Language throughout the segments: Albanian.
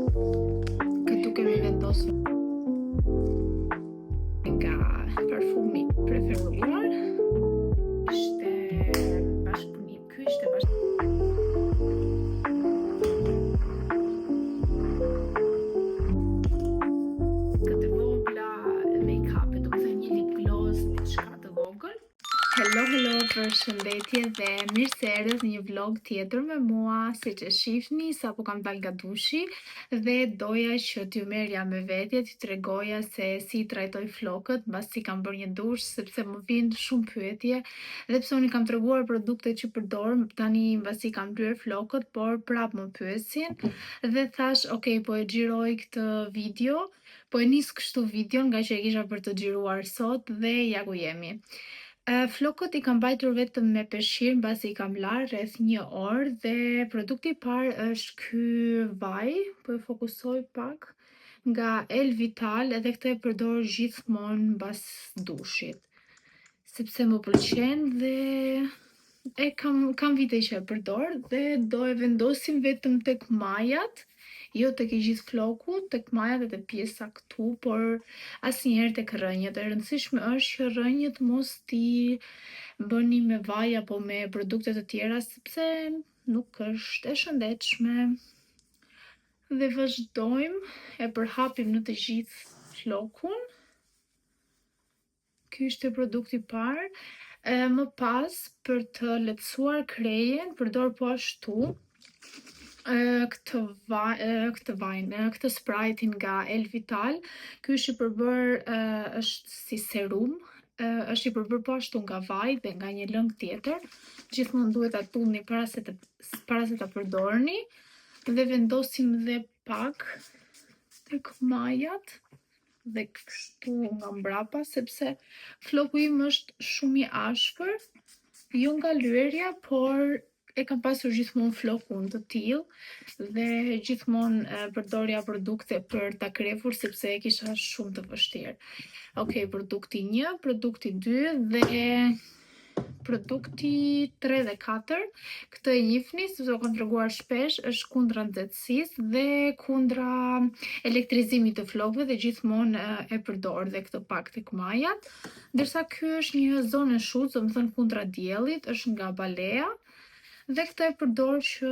Këtu kemi vendosur nga parfumi preferuar. Ishte bashkëpunim. Ky ishte këtë vogla make-up, do të thënë një lip gloss, diçka të vogël. Hello, përshëndetje dhe mirë se erdhët në një vlog tjetër me mua. Siç e shihni, sapo kam dalë nga dushi dhe doja që t'ju merrja me vete, t'ju tregoja se si I trajtoj flokët mbasi kam bërë një dush, sepse më vijnë shumë pyetje dhe pse unë kam treguar produktet që përdor, tani mbasi kam lyer flokët, por prap më pyesin dhe thash, ok, po e xhiroj këtë video, po e nis kështu videon nga që e kisha për të xhiruar sot dhe ja ku jemi. Flokët I kam mbajtur vetëm me peshqir mbasi I kam larë rreth 1 orë dhe produkti I parë është ky vaj, po e fokusoj pak, nga Elvital, edhe këtë e përdor gjithmonë mbas dushit, sepse më pëlqen dhe e kam vite që e përdor dhe do e vendosim vetëm tek majat, jo tek I gjithë floku, tek majat edhe pjesa këtu, por asnjëherë tek rrënjët. E rëndësishme është që rrënjët mos t'i bëni me vaj apo me produkte të tjera, sepse nuk është e shëndetshme. Dhe vazhdojmë, e përhapim në të gjithë flokun. Ky ishte produkti I parë. Më pas, për të lehtësuar krejen, përdor po ashtu këtë sprite nga Elvital. Ky është I përbër, është si serum, është I përbër po ashtu nga vaj dhe nga një lëng tjetër. Gjithmonë duhet ta tullni para se ta përdorni dhe vendosim dhe pak tek majat dhe kështu nga mbrapa, sepse floku im është shumë I ashpër, jo nga lyerja, por e kam pasur gjithmonë flokun të tillë dhe gjithmonë përdorja produkte për ta krehur sepse e kisha shumë të vështirë. Okej, produkti 1, produkti 2 dhe produkti 3 dhe 4. Këtë e njihni sepse u kam treguar shpesh, është kundra nxehtësisë dhe kundra elektrizimit të flokëve dhe gjithmonë e përdor dhe këtë pak tek majat. Ndërsa ky është një zonë shuz, do të thënë kundra diellit, është nga Balea. Dhe këtë e përdor që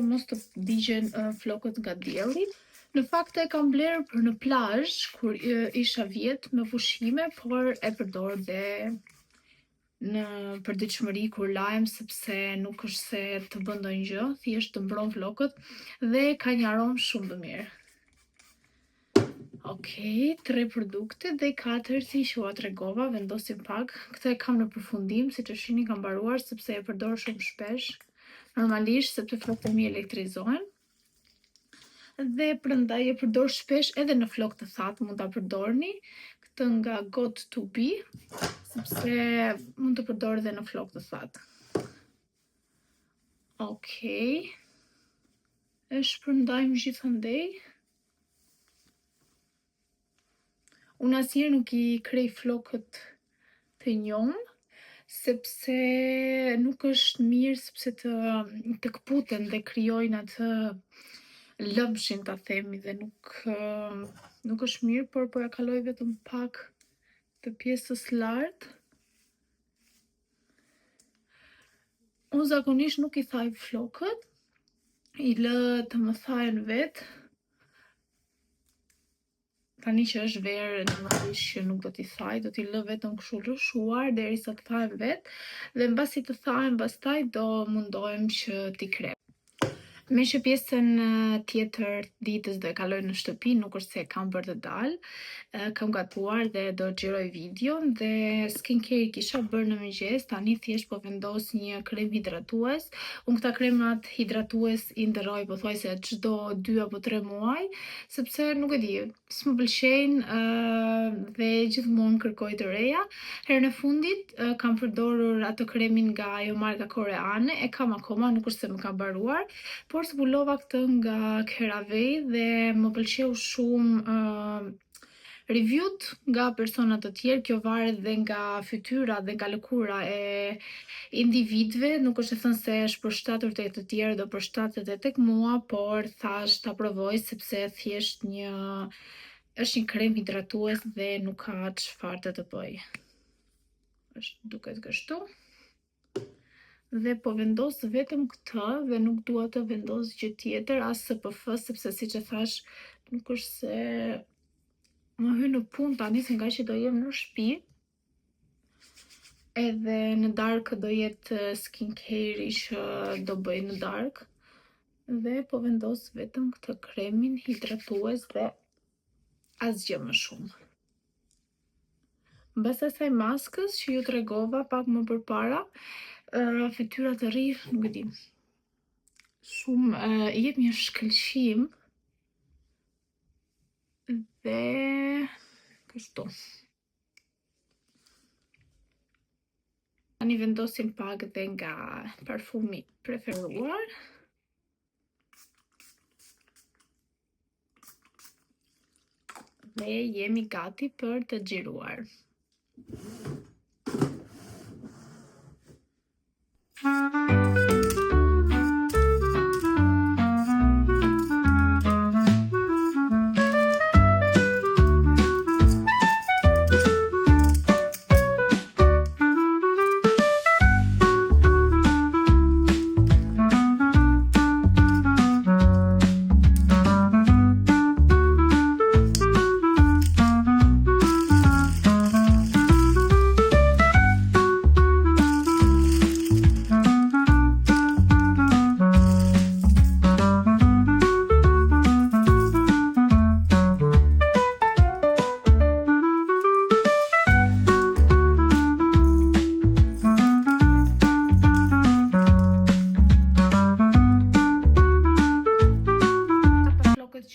mos të digjen flokët nga dielli. Në fakt e kam bler për në plazh kur isha vjet me pushime, por e përdor dhe në përditshmëri kur lahem, sepse nuk është se të bën ndonjë gjë, thjesht të mbron flokët dhe ka një aromë shumë të mirë. Okej, 3 produkte dhe 4 që ua tregova, vendosim pak. Këtë e kam në përfundim, siç e shihni kam mbaruar sepse e përdor shumë shpesh. Normalisht sepse flokët e mi elektrizohen. Dhe prandaj e përdor shpesh edhe në flokë të thatë mund ta përdorni. Këtë nga Got to Be, sepse mund të përdor edhe në flokë të thatë. Okej. E shpërndajmë gjithandej. Unë asnjëherë nuk I krej flokët të njomë, sepse nuk është mirë, sepse të kputen dhe krijojnë atë lëmshin ta themi dhe nuk është mirë, por po ja kaloj vetëm pak të pjesës lartë. Unë zakonisht nuk I thaj flokët, I lë të më thajen vetë. Tani që është verë, normalisht që nuk do t'i thaj, do t'i lë vetëm kështu lëshuar derisa të thajen vetë dhe mbasi të thajen pastaj do mundohem që t'i krem. Me që pjesën tjetër ditës do e kaloj në shtëpi, nuk është se kam për të dalë, kam gatuar dhe do xhiroj videon dhe skincare kisha bërë në mëngjes, tani thjesht po vendos një krem hidratues. Unë këta kremat hidratues I ndërroj pothuajse çdo 2 apo 3 muaj, sepse nuk e di, s'më pëlqejnë dhe gjithmonë kërkoj të reja. Herën e fundit kam përdorur atë kremin nga ajo marka koreane, e kam akoma, nuk është se më ka mbaruar, por zbulova këtë nga CeraVe dhe më pëlqeu shumë review-t nga persona të tjerë, kjo varet dhe nga fytyra dhe nga lëkura e individëve, nuk është e thënë se është përshtatur tek të tjerë do përshtatet edhe tek mua, por thash ta provoj sepse thjesht është një krem hidratues dhe nuk ka çfarë të bëj. Duket kështu. Dhe po vendos vetëm këtë dhe nuk dua të vendos gjë tjetër, as SPF, sepse siç e thash, nuk është se më hyn në punë tani se nga që do jem në shtëpi. Edhe në darkë do jetë skincare që do bëj në darkë. Dhe po vendos vetëm këtë kremin hidratues dhe asgjë më shumë. Mbas asaj maskës që ju tregova pak më përpara, fytyra të ri, nuk e di. Shumë jep një shkëlqim dhe kështu. Tani vendosim pak dhe nga parfumi preferuar. Dhe jemi gati për të xhiruar.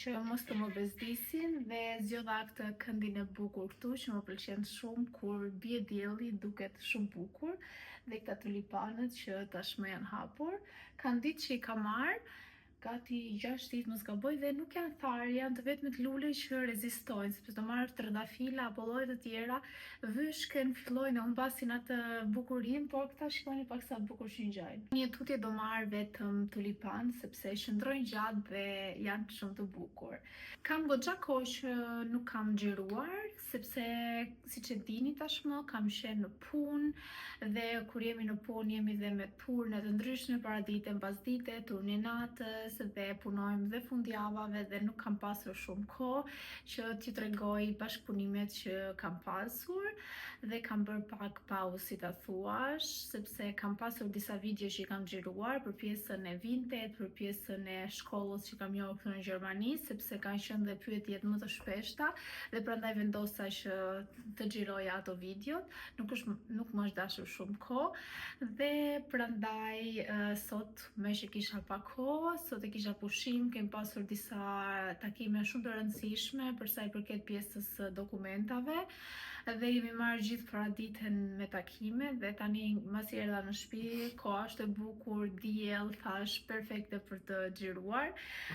Që mos të më bezdisin dhe zgjodha këtë këndin e bukur këtu që më pëlqen shumë kur bie dielli, duket shumë bukur, dhe këta tulipanët që tashmë janë hapur. Kanë ditë që i kam marrë gati 6 ditë mos gaboj dhe nuk janë tharë, janë të vetmet lule që rezistojnë, sepse do marrë trëndafila apo lloje të tjera, vyshken, fillojnë e humbasin atë bukurinë, por këta shikoni pak sa bukur që ngjajnë. Një tutje do marr vetëm tulipan sepse shndrojnë gjatë dhe janë shumë të bukur. Kam goxha kohë që nuk kam xhiruar, sepse siç e dini tashmë kam qenë në punë dhe kur jemi në punë jemi dhe me turne të ndryshme, paradite, mbasdite, turne natës dhe punojmë dhe fundjavave dhe nuk kam pasur shumë kohë që t'ju tregoj bashkëpunimet që kam pasur dhe kam bërë pak pauzë si ta thuash, sepse kam pasur disa video që i kam xhiruar për pjesën e Vinted, për pjesën e shkollës që kam njohur këtu në Gjermani, sepse kanë qenë dhe pyetjet më të shpeshta dhe prandaj vendosa që të xhiroja ato videot. Nuk më është dashur shumë kohë dhe prandaj sot më që kisha pak kohë, sot e kisha pushim, kem pasur disa takime shumë të rëndësishme për sa i përket pjesës dokumentave dhe jemi marrë gjithë paraditën me takime dhe tani masi erdha në shtëpi, koha është e bukur, diell, thash perfekte për të xhiruar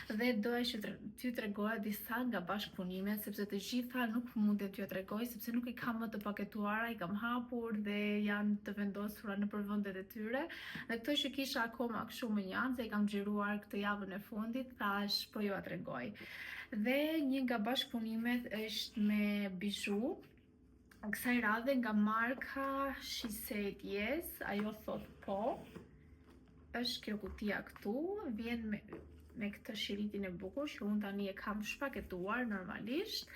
dhe doja që t'ju tregoja disa nga bashkëpunimet, sepse të gjitha nuk mundet t'ju tregoj sepse nuk i kam më të paketuara, i kam hapur dhe janë të vendosura nëpër vendet e tyre. Dhe këto që kisha akoma kështu më njanë, se i kam xhiruar këtë javën e fundit, thash po ju a tregoj. Dhe një nga bashkëpunimet është me bijou, kësaj radhe nga marka She Said Yes, ajo thot po. Është kjo kutia këtu, vjen me këtë shiritin e bukur që unë tani e kam shpaketuar normalisht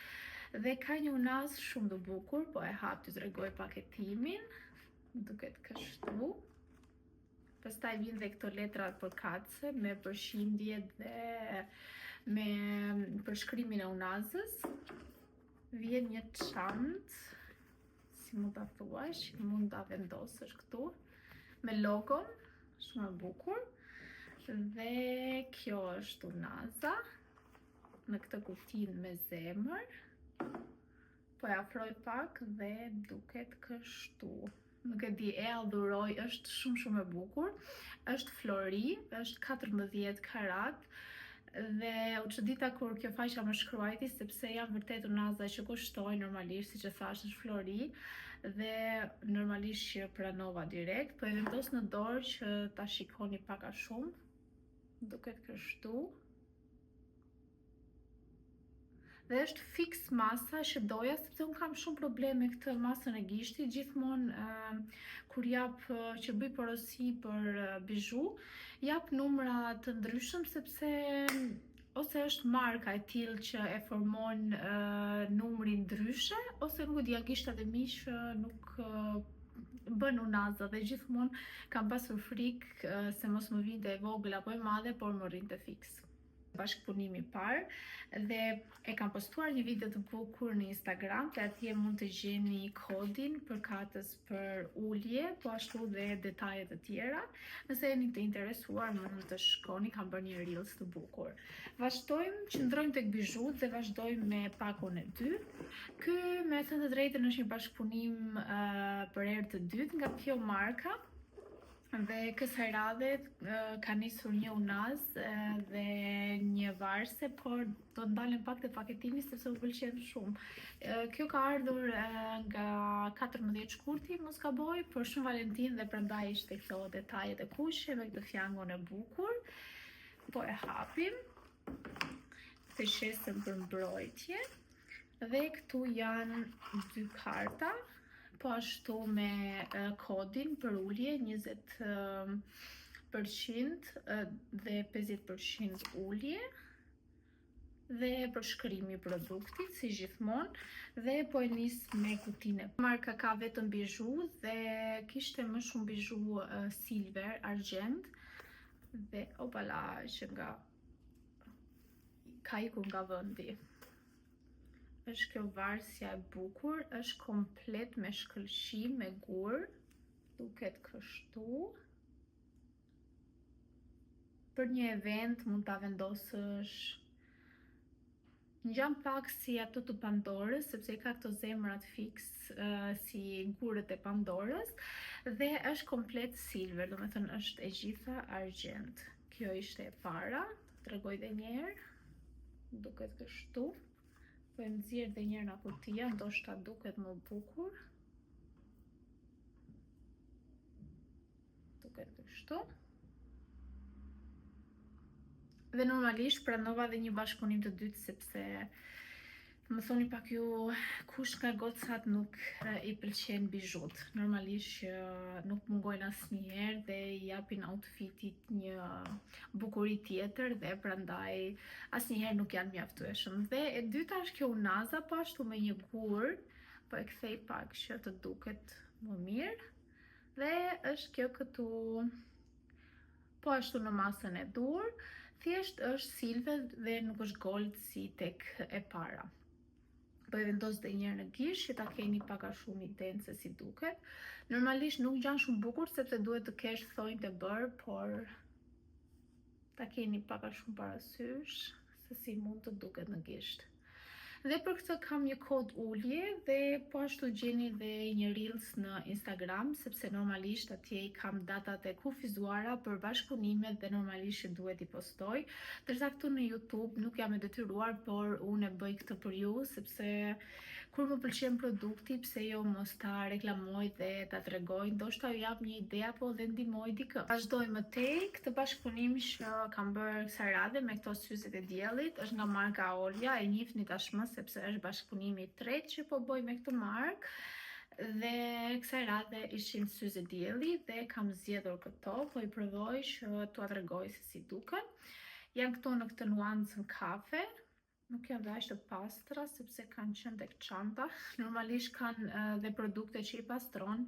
dhe ka një unazë shumë të bukur, po e hap t'ju tregoj paketimin, duket kështu. Pastaj vjen dhe këto letrat përkatëse me përshindje dhe me përshkrimin e unazës. Vjen një çantë, si mund ta thuash, mund ta vendosësh këtu me logon, shumë e bukur. Dhe kjo është unaza në këtë kutinë me zemër. Po e afroj pak dhe duket kështu. Nuk e di, e adhuroj, është shumë e bukur. Është flori, është 14 karat. Dhe u çudita kur kjo faqja më shkruajti, sepse janë vërtet unaza që kushtojnë normalisht, siç e thash, është Flori dhe normalisht që pranova direkt, po e vendos në dorë që ta shikoni pak a shumë, duket kështu. Dhe është fix masa që doja, sepse unë kam shumë probleme këtë masën e gishtit, gjithmonë kur jap që bëj porosi për bizhu, jap numra të ndryshëm, sepse ose është marka e tillë që e formon numrin ndryshe, ose nuk e di, gishtat e mi që nuk bën unaza dhe gjithmonë kam pasur frikë se mos më vinte e vogël apo e madhe, por më rrinte fix. Bashkëpunimi i parë dhe e kam postuar një video të bukur në Instagram, dhe atje mund të gjeni kodin përkatës për ulje, po ashtu dhe detajet të tjera. Nëse jeni të interesuar, mund të shkoni, kam bërë një reels të bukur. Vazhdojmë, qëndrojmë tek bizhut dhe vazhdojmë me pakun e dytë. Ky, me thënë të drejtën, është një bashkëpunim për herë të dytë nga kjo marka. Dhe kësaj radhe ka nisur një unaz dhe një varse, por do ndalen pak të paketimi sepse u pëlqen shumë. Kjo ka ardhur nga 14 shkurti, mos gaboj, për shumë Valentin dhe prandaj ishte këto detajet e kuqe me këtë fjangon e bukur. Po e hapim, të shesën për mbrojtje, dhe këtu janë 2 karta, po ashtu me kodin për ulje 20% dhe 50% ulje, dhe përshkrimi i produktit si gjithmonë, dhe po e nis me kutinë. Marka ka vetëm bizhu dhe kishte më shumë bizhu silver, argjend, dhe opala që nga ka ikur nga vendi. Është kjo varsja e bukur, është komplet me shkëlqim, me gur, duket kështu. Për një event mund ta vendosësh, ngjan pak si ato të Pandorës, sepse i ka këto zemrat fix si gurët e Pandorës, dhe është komplet silver, domethënë është e gjitha argjend. Kjo ishte e para, tregoj edhe një herë, duket kështu. Po e nxjerr edhe një herë nga kutia, ndoshta duket më bukur. Duket kështu. Dhe normalisht pranova edhe një bashkëpunim të dytë, sepse më thoni pak ju kush nga gocat nuk i pëlqen bizhut. Normalisht që nuk mungojnë asnjëherë dhe i japin outfitit një bukuri tjetër, dhe prandaj asnjëherë nuk janë mjaftueshëm. Dhe e dyta është kjo unaza, po ashtu me një gur, po e kthej pak që të duket më mirë. Dhe është kjo këtu, po ashtu në masën e dur, thjesht është silver dhe nuk është gold si tek e para. Po e vendos dhe njërë në gish, që ta keni pak a shumë idenë se si duket. Normalisht nuk gjan shumë bukur, sepse duhet të kesh thonjë të bërë, por ta keni pak a shumë parasysh se si mund të duket në gisht. Dhe për këtë kam një kod ulje, dhe po ashtu gjeni dhe një reels në Instagram, sepse normalisht atje i kam datat e kufizuara për bashkëpunimet dhe normalisht që duhet i postoj. Ndërsa këtu në YouTube nuk jam e detyruar, por unë e bëj këtë për ju, sepse kur më pëlqen produkti, pse jo mos ta reklamoj dhe ta tregoj, ndoshta ju jap një ide apo dhe ndihmoj dikë. Vazhdoj më tej, këtë bashkëpunim që kam bërë kësaj radhe me këto syzet e diellit, është nga marka Olja, e njihni tashmë sepse është bashkëpunimi i tretë që po bëj me këtë markë. Dhe kësaj radhe ishin syze dielli dhe kam zgjedhur këto, po i provoj që t'ua tregoj se si duken. Janë këto në këtë nuancën kafe, nuk janë dhe aq të pastra sepse kanë qenë tek çanta. Normalisht kanë dhe produkte që i pastron,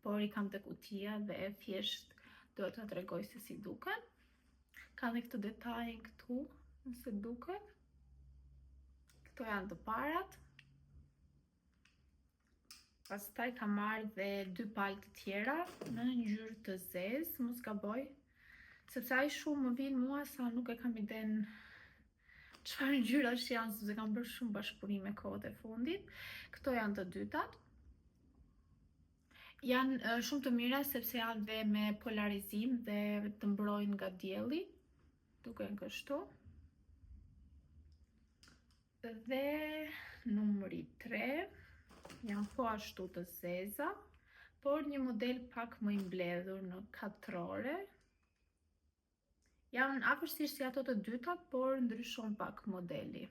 por i kam tek kutia dhe thjesht do t'ua tregoj se si duken. Ka dhe këtë detajin këtu, nëse duket. Këto janë të parat. Pastaj kam marrë dhe 2 palë të tjera në ngjyrë të zezë, mos gaboj, sepse ai shumë më vjen mua sa nuk e kam iden çfarë ngjyrash janë, sepse kam bërë shumë bashkëpunime kohët e fundit. Këto janë të dytat. Janë shumë të mira sepse janë dhe me polarizim dhe të mbrojnë nga dielli. Duken kështu. Dhe numri 3 janë po ashtu të zeza, por një model pak më i mbledhur në katrore. Janë afërsisht si ato të dytat, por ndryshon pak modeli.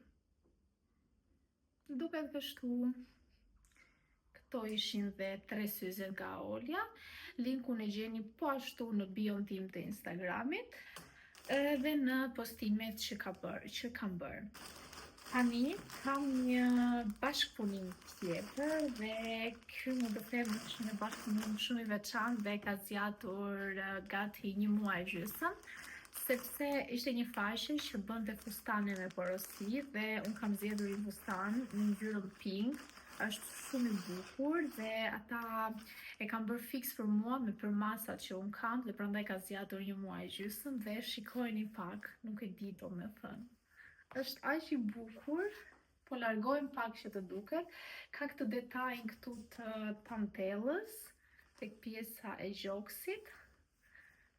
Duket kështu. Këto ishin dhe 3 syze nga Olja. Linkun e gjeni po ashtu në bion tim të Instagramit dhe në postimet që kam bërë. Tani kam një bashkëpunim tjetër dhe ky më të them është një bashkëpunim shumë i veçantë dhe ka zgjatur gati 1 muaj gjysmë, sepse ishte një faqe që bënte fustane me porosi dhe unë kam zgjedhur një fustan në ngjyrën pink. Është shumë i bukur dhe ata e kam bërë fix për mua me përmasat që unë kam dhe prandaj ka zgjatur 1 muaj gjysmë dhe shikojeni pak, nuk e di domethënë. Është aq i bukur, po largohem pak që të duket. Ka këtë detajin këtu të tantellës tek pjesa e gjoksit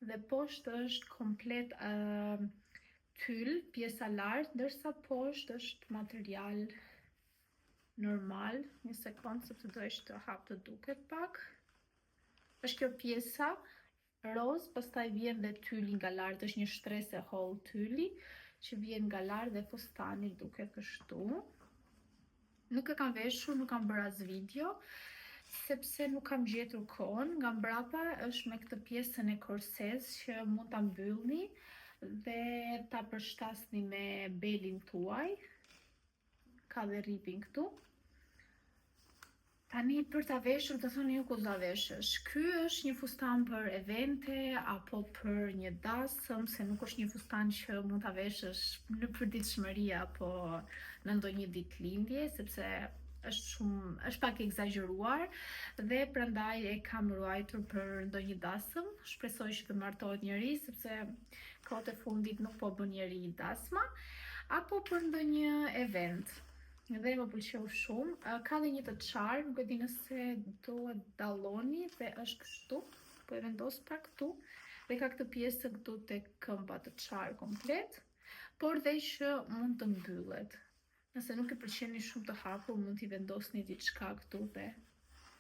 dhe poshtë është komplet tyll, pjesa lart, ndërsa poshtë është material normal. Një sekond sepse do të hap të duket pak. Është kjo pjesa roz, pastaj vjen dhe tylli nga lart, është një shtrese holl tylli që vjen nga lart dhe fustani duket kështu. Nuk e kam veshur, nuk kam bërë as video, sepse nuk kam gjetur kohën. Nga mbrapa është me këtë pjesën e korsez që mund ta mbyllni dhe ta përshtasni me belin tuaj. Ka dhe ripin këtu. Tani për ta veshur të thoni ju ku ta veshësh. Ky është një fustan për evente apo për një dasëm, se nuk është një fustan që mund ta veshësh në përditshmëri apo në ndonjë ditëlindje, sepse është pak egzageruar dhe prandaj e kam ruajtur për ndonjë dasëm. Shpresoj që të martohet njëri, sepse kohët e fundit nuk po bën njëri dasma, apo për ndonjë event. Dhe më pëlqeu shumë. Ka dhe një të qarë, nuk e di nëse do e dalloni, dhe është kështu, po e vendos pak këtu, dhe ka këtë pjesë këtu tek këmba të qarë komplet, por dhe që mund të mbyllet. Nëse nuk e pëlqeni shumë të hapur, mund t'i vendosni diçka këtu dhe.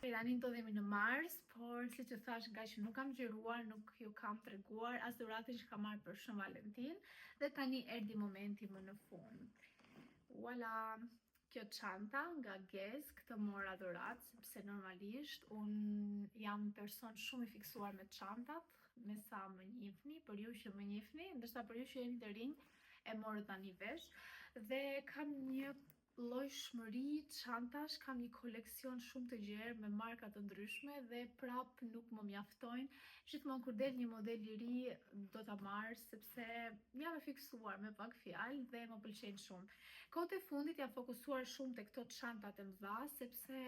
Tani ndodhemi në mars, por siç e thash, nga që nuk kam xhiruar, nuk ju kam treguar as dhuratën që kam marrë për Shën Valentin, dhe tani erdhi momenti më në fund. Voilà. Kjo çanta nga Guess, këtë mora dhuratë, sepse normalisht unë jam person shumë i fiksuar me çantat, me sa më njihni, për ju që më njihni, ndërsa për ju që jeni të rinj, e morë tani vesh, dhe kam një llojshmëri çantash, kam një koleksion shumë të gjerë me marka të ndryshme dhe prap nuk më mjaftojnë. Gjithmonë kur del një model i ri do ta marr, sepse jam e fiksuar me pak fjalë dhe më pëlqejnë shumë. Kohët e fundit jam fokusuar shumë te këto çantat e mëdha, sepse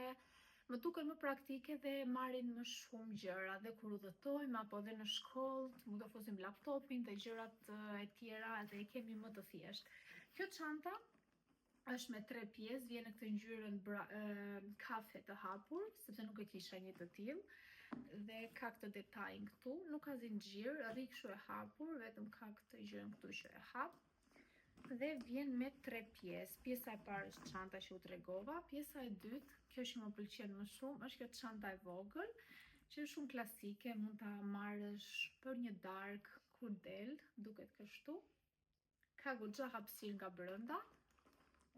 më duken më praktike dhe marrin më shumë gjëra, dhe kur udhëtojmë apo dhe në shkollë, mund të fusim laptopin dhe gjërat e tjera dhe e kemi më të thjeshtë. Kjo çanta është me 3 pjesë, vjen në këtë ngjyrën kafe të hapur, sepse nuk e kisha një të tillë, dhe ka këtë detajin këtu, nuk ka zinxhir, rri kështu e hapur, vetëm ka këtë gjën këtu që e hap. Dhe vjen me 3 pjesë. Pjesa e parë është çanta që u tregova, pjesa e dytë, kjo që më pëlqen më shumë, është kjo çanta e vogël, që është shumë klasike, mund ta marrësh për një darkë kur del, duket kështu. Ka goxha hapësirë nga brenda.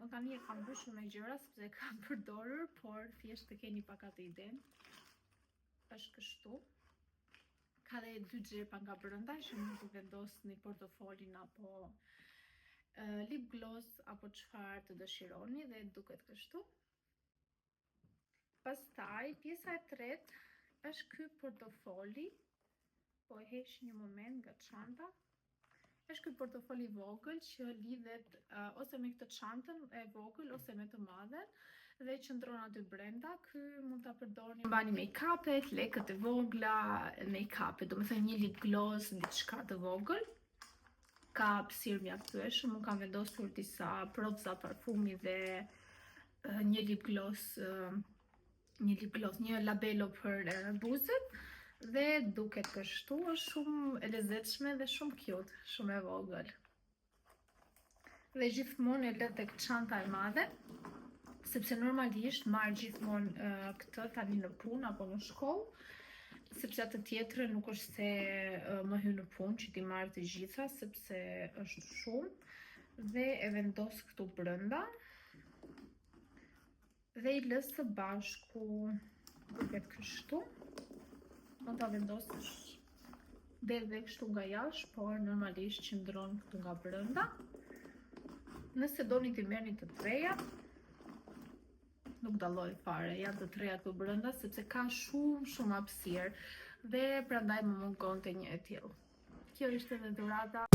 Unë tani e kam mbyshur me gjëra sepse e kam përdorur, por thjesht të keni pak atë idenë. Është kështu. Ka dhe 2 xhepa nga brenda që mund të vendosni portofolin apo lip gloss apo çfarë të dëshironi, dhe duket kështu. Pastaj pjesa e tretë është ky portofoli. Po e heq një moment nga çanta. Është ky portofoli vogël që lidhet ose me këtë çantën e vogël ose me të madhen dhe qëndron aty brenda. Ky mund ta përdorni mbani make-upet, lekët e vogla, make-upet, domethënë një lip gloss, diçka të vogël. Ka hapësirë mjaftueshëm, unë kam vendosur disa prodhza parfumi dhe një lip gloss, një labelo për buzët. Dhe duket kështu, është shumë e lezetshme dhe shumë cute, shumë e vogël. dhe gjithmonë e lë tek çanta e madhe, sepse normalisht marr gjithmonë këtë tani në punë apo në shkollë, sepse atë tjetrën nuk është se më hyn në punë që ti marr të gjitha, sepse është shumë, dhe e vendos këtu brenda dhe i lë së bashku duket kështu. Mund ta vendosësh del dhe kështu nga jashtë, por normalisht qëndron këtu nga brenda. Nëse doni t'i merrni të treja, nuk dalloj fare, janë të treja këtu brenda, sepse ka shumë hapësirë dhe prandaj më mungonte një e tillë. Kjo ishte edhe dhurata.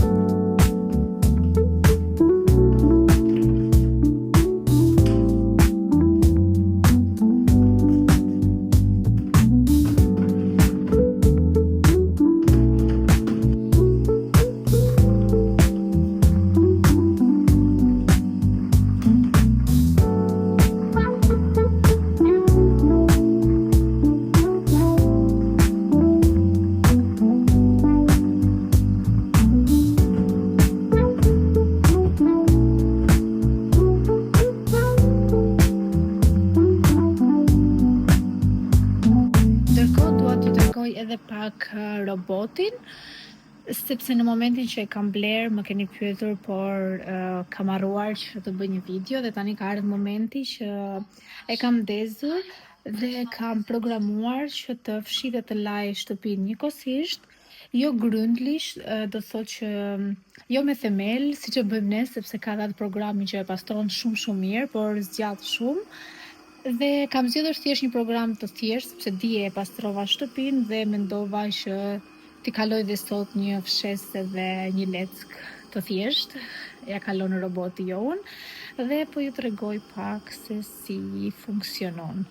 Edhe pak robotin, sepse në momentin që e kam bler më keni pyetur, por kam harruar që të bëj një video dhe tani ka ardhur momenti që e kam ndezur dhe kam programuar që të fshi dhe të laj shtëpinë njëkohësisht, jo gründlisht, do thotë që jo me themel siç e bëjmë ne, sepse ka datë programi që e pastron shumë mirë, por zgjat shumë. Dhe kam zgjedhur thjesht një program të thjeshtë, sepse dje e pastrova shtëpinë dhe mendova që t'i kaloj dhe sot një fshesë dhe një leck të thjeshtë, ja kalon roboti jon, dhe po ju tregoj pak se si funksionon.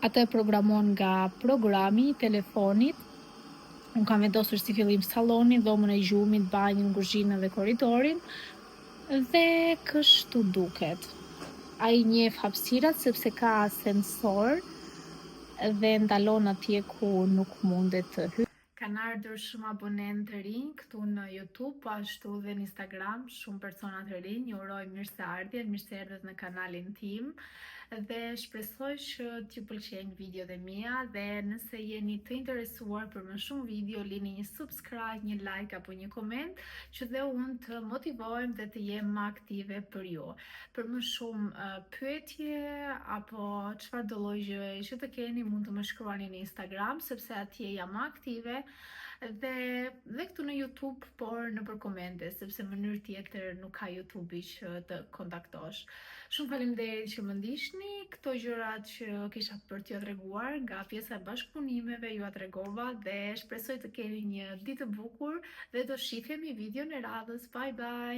Atë e programon nga programi i telefonit. Unë kam vendosur si fillim sallonin, dhomën e gjumit, banjën, kuzhinën dhe korridorin, dhe kështu duket. Ai njeh hapësirat sepse ka sensor dhe ndalon atje ku nuk mundet të hyjë. Kanë ardhur shumë abonenë të rinj këtu në YouTube, po ashtu dhe në Instagram, shumë persona të rinj. Ju uroj mirëseardhjet në kanalin tim dhe shpresoj që t'ju pëlqejnë videot e mia, dhe nëse jeni të interesuar për më shumë video, lini një subscribe, një like apo një koment, që dhe unë të motivohem dhe të jem më aktive për ju. Për më shumë pyetje apo çfarë do lloj gjëje që të keni, mund të më shkruani në Instagram, sepse atje jam aktive, dhe këtu në YouTube, por nëpër komente, sepse në mënyrë tjetër nuk ka YouTube-i që të kontaktosh. Shumë faleminderit që më ndiqni. Këto gjërat që kisha për t'ju treguar nga pjesa e bashkëpunimeve ju tregova, dhe shpresoj të keni një ditë të bukur dhe do shihemi videon e radhës. Bye bye.